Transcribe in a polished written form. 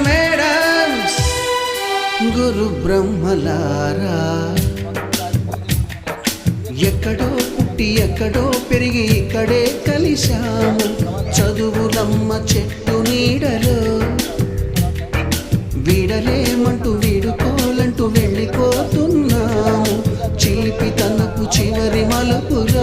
madams గురు బ్రహ్మలారా ఎక్కడో పుట్టి ఎక్కడో పెరిగి ఇక్కడే కలిశాము చదువులమ్మ చెట్టు నీడలో వీడలేమంటూ వీడుకోలంటూ వెళ్ళిపోతున్నాము చిలిపి తనకు చివరి మలుపులు